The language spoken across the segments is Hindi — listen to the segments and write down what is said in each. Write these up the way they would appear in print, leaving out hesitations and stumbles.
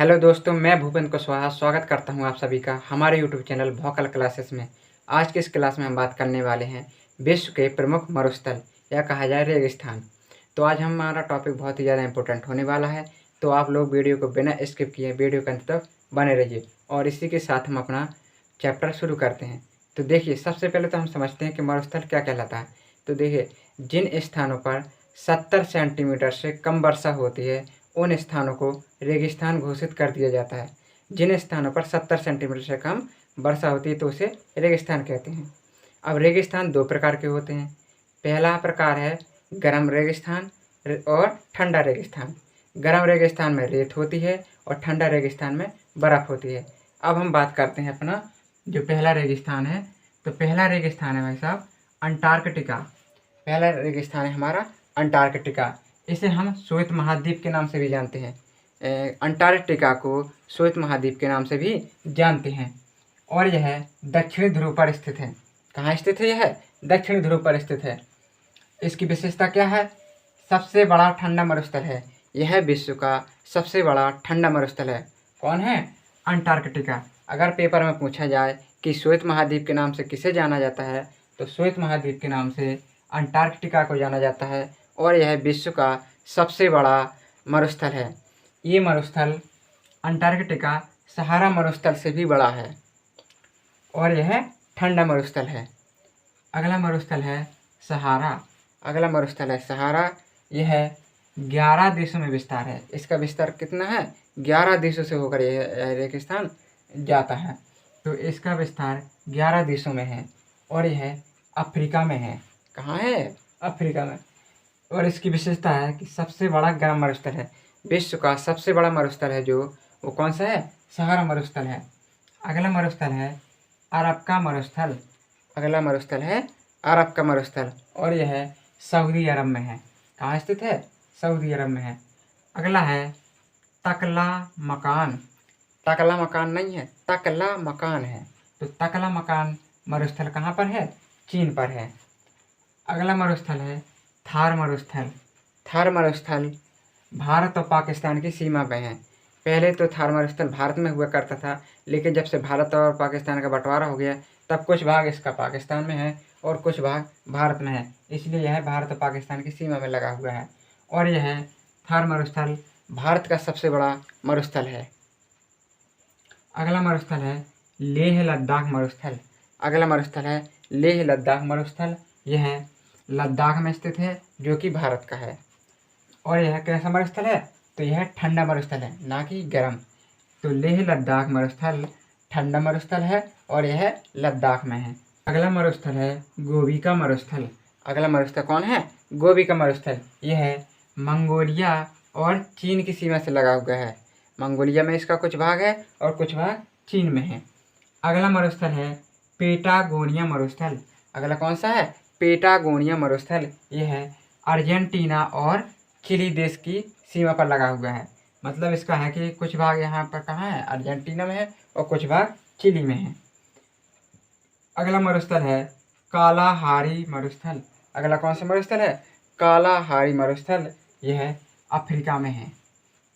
हेलो दोस्तों, मैं भूपेंद्र कुशवाहा स्वागत करता हूं आप सभी का हमारे यूट्यूब चैनल भौकल क्लासेस में। आज की इस क्लास में हम बात करने वाले हैं विश्व के प्रमुख मरुस्थल या कहा जाए रेगिस्तान। तो आज हमारा टॉपिक बहुत ही ज़्यादा इंपॉर्टेंट होने वाला है, तो आप लोग वीडियो को बिना स्किप किए वीडियो के अंत तक बने रहिए। और इसी के साथ हम अपना चैप्टर शुरू करते हैं। तो देखिए, सबसे पहले तो हम समझते हैं कि मरुस्थल क्या कहलाता है। तो देखिए, जिन स्थानों पर 70 सेंटीमीटर से कम वर्षा होती है उन स्थानों को रेगिस्तान घोषित कर दिया जाता है। जिन स्थानों पर 70 सेंटीमीटर से कम वर्षा होती है तो उसे रेगिस्तान कहते हैं। अब रेगिस्तान दो प्रकार के होते हैं। पहला प्रकार है गर्म रेगिस्तान और ठंडा रेगिस्तान। गर्म रेगिस्तान में रेत होती है और ठंडा रेगिस्तान में बर्फ़ होती है। अब हम बात करते हैं अपना जो पहला रेगिस्तान है। तो पहला रेगिस्तान है भाई साहब अंटार्कटिका। पहला रेगिस्तान है हमारा अंटार्कटिका। इसे हम श्वेत महाद्वीप के नाम से भी जानते हैं। अंटार्कटिका को श्वेत महाद्वीप के नाम से भी जानते हैं और यह दक्षिणी ध्रुव पर स्थित है। कहाँ स्थित है? यह दक्षिणी ध्रुव पर स्थित है। इसकी विशेषता क्या है? सबसे बड़ा ठंडा मरुस्थल है। यह विश्व का सबसे बड़ा ठंडा मरुस्थल है। कौन है? अंटार्कटिका। अगर पेपर में पूछा जाए कि श्वेत महाद्वीप के नाम से किसे जाना जाता है तो श्वेत महाद्वीप के नाम से अंटार्कटिका को जाना जाता है और यह विश्व का सबसे बड़ा मरुस्थल है। ये मरुस्थल अंटार्कटिका सहारा मरुस्थल से भी बड़ा है और यह ठंडा मरुस्थल है। अगला मरुस्थल है सहारा। अगला मरुस्थल है सहारा। यह 11 देशों में विस्तार है। इसका विस्तार कितना है? 11 देशों से होकर यह रेगिस्तान जाता है। तो इसका विस्तार 11 देशों में है और यह अफ्रीका में है। कहाँ है? अफ्रीका में। और इसकी विशेषता है कि सबसे बड़ा गर्म मरुस्थल है। विश्व का सबसे बड़ा मरुस्थल है जो वो कौन सा है? सहारा मरुस्थल है। अगला मरुस्थल है अरब का मरुस्थल। अगला मरुस्थल है अरब का मरुस्थल और यह सऊदी अरब में है। कहाँ स्थित है? सऊदी अरब में है। अगला है तकला मकान। तकला मकान नहीं है, तकला मकान है। तो तकला मकान मरुस्थल कहाँ पर है? चीन पर है। अगला मरुस्थल है थार मरुस्थल। थार मरुस्थल भारत और पाकिस्तान की सीमा पे है। पहले तो थार मरुस्थल भारत में हुआ करता था, लेकिन जब से भारत और पाकिस्तान का बंटवारा हो गया तब कुछ भाग इसका पाकिस्तान में है और कुछ भाग भारत में है, इसलिए यह भारत और पाकिस्तान की सीमा में लगा हुआ है। और यह थार मरुस्थल भारत का सबसे बड़ा मरुस्थल है। अगला मरुस्थल है लेह लद्दाख मरुस्थल। अगला मरुस्थल है लेह लद्दाख मरुस्थल। यह लद्दाख में स्थित है जो कि भारत का है। और यह कैसा मरुस्थल है? तो यह ठंडा मरुस्थल है, ना कि गर्म। तो लेह लद्दाख मरुस्थल ठंडा मरुस्थल है और यह लद्दाख में है। अगला मरुस्थल है गोबी का मरुस्थल। अगला मरुस्थल कौन है? गोबी का मरुस्थल। यह मंगोलिया और चीन की सीमा से लगा हुआ है। मंगोलिया में इसका कुछ भाग है और कुछ भाग चीन में है। अगला मरुस्थल है पेटागोनिया मरुस्थल। अगला कौन सा है? पेटागोनिया मरुस्थल। यह अर्जेंटीना और चिली देश की सीमा पर लगा हुआ है। मतलब इसका है कि कुछ भाग यहाँ पर कहाँ है? अर्जेंटीना में है और कुछ भाग चिली में है। अगला मरुस्थल है कालाहारी मरुस्थल। अगला कौन सा मरुस्थल है? कालाहारी मरुस्थल। यह अफ्रीका में है।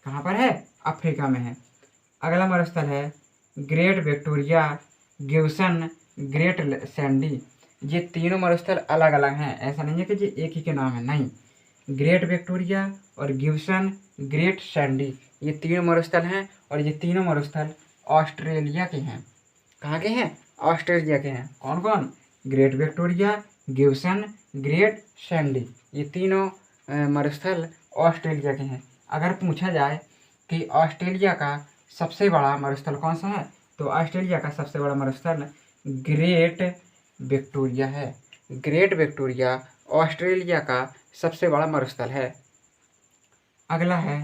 कहाँ पर है? अफ्रीका में है। अगला मरुस्थल है great Victoria, Gibson, great Sandy. ये तीनों मरुस्थल अलग अलग हैं, ऐसा नहीं है कि ये एक ही के नाम है, नहीं। ग्रेट विक्टोरिया और गिब्सन, ग्रेट सैंडी, ये तीनों मरुस्थल हैं और ये तीनों मरुस्थल ऑस्ट्रेलिया के हैं। कहाँ के हैं? ऑस्ट्रेलिया के हैं। कौन कौन? Great Victoria, Gibson, great Sandy, ये तीनों मरुस्थल ऑस्ट्रेलिया के हैं। अगर पूछा जाए कि ऑस्ट्रेलिया का सबसे बड़ा मरुस्थल कौन सा है तो ऑस्ट्रेलिया का सबसे बड़ा मरुस्थल ग्रेट विक्टोरिया है। ग्रेट विक्टोरिया ऑस्ट्रेलिया का सबसे बड़ा मरुस्थल है। अगला है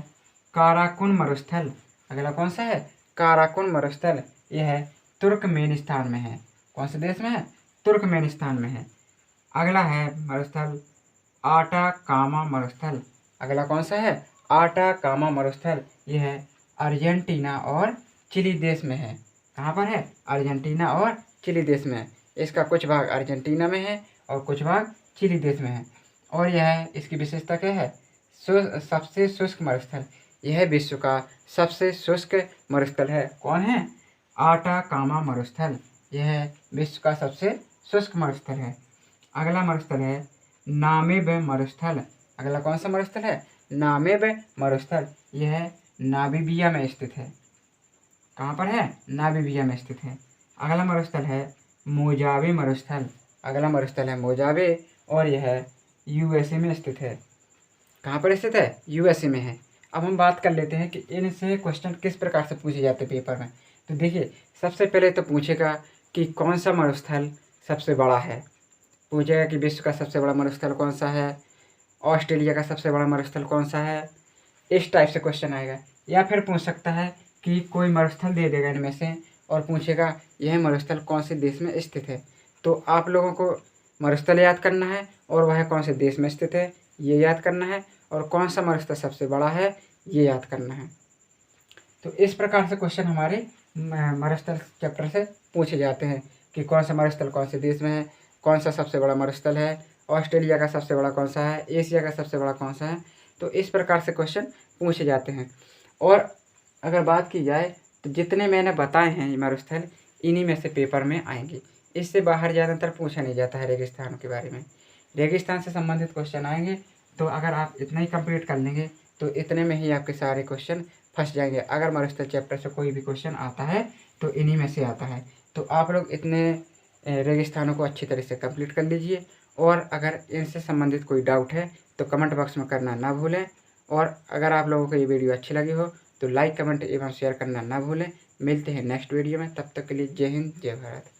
काराकुन मरुस्थल। अगला कौन सा है? काराकुन मरुस्थल। यह तुर्कमेनिस्तान में है। कौन से देश में है? तुर्कमेनिस्तान में है। अगला है मरुस्थल आटाकामा मरुस्थल। अगला कौन सा है? आटाकामा मरुस्थल। यह अर्जेंटीना और चिली देश में है। कहाँ पर है? अर्जेंटीना और चिली देश में है। इसका कुछ भाग अर्जेंटीना में है और कुछ भाग चिली देश में है। और यह इसकी विशेषता क्या है? सबसे शुष्क मरुस्थल। यह विश्व का सबसे शुष्क मरुस्थल है। कौन है? आटाकामा मरुस्थल। यह विश्व का सबसे शुष्क मरुस्थल है। अगला मरुस्थल है नामीब मरुस्थल। अगला कौन सा मरुस्थल है? नामीब मरुस्थल। यह नामीबिया में स्थित है। कहाँ पर है? नामीबिया में स्थित है। अगला मरुस्थल है मोजावे मरुस्थल। अगला मरुस्थल है मोजावे और यह यूएसए में स्थित है। कहाँ पर स्थित है? यूएसए में है। अब हम बात कर लेते हैं कि इनसे क्वेश्चन किस प्रकार से पूछे जाते हैं पेपर में। तो देखिए, सबसे पहले तो पूछेगा कि कौन सा मरुस्थल सबसे बड़ा है। पूछेगा कि विश्व का सबसे बड़ा मरुस्थल कौन सा है, ऑस्ट्रेलिया का सबसे बड़ा मरुस्थल कौन सा है, इस टाइप से क्वेश्चन आएगा। या फिर पूछ सकता है कि कोई मरुस्थल दे देगा इनमें से और पूछेगा यह मरुस्थल कौन से देश में स्थित है। तो आप लोगों को मरुस्थल याद करना है और वह कौन से देश में स्थित है ये याद करना है, और कौन सा मरुस्थल सबसे बड़ा है ये याद करना है। तो इस प्रकार से क्वेश्चन हमारे मरुस्थल चैप्टर से पूछे जाते हैं कि कौन सा मरुस्थल कौन से देश में है, कौन सा सबसे बड़ा मरुस्थल है, ऑस्ट्रेलिया का सबसे बड़ा कौन सा है, एशिया का सबसे बड़ा कौन सा है। तो इस प्रकार से क्वेश्चन पूछे जाते हैं। और अगर बात की जाए तो जितने मैंने बताए हैं ये मरुस्थल, इन्हीं में से पेपर में आएंगे। इससे बाहर ज़्यादातर पूछा नहीं जाता है रेगिस्तान के बारे में। रेगिस्तान से संबंधित क्वेश्चन आएंगे, तो अगर आप इतना ही कंप्लीट कर लेंगे तो इतने में ही आपके सारे क्वेश्चन फंस जाएंगे। अगर मरुस्थल चैप्टर से कोई भी क्वेश्चन आता है तो इन्हीं में से आता है। तो आप लोग इतने रेगिस्तानों को अच्छी तरह से कंप्लीट कर लीजिए, और अगर इनसे संबंधित कोई डाउट है तो कमेंट बॉक्स में करना ना भूलें। और अगर आप लोगों को ये वीडियो अच्छी लगी हो तो लाइक, कमेंट एवं शेयर करना ना भूलें। मिलते हैं नेक्स्ट वीडियो में, तब तक के लिए जय हिंद, जय भारत।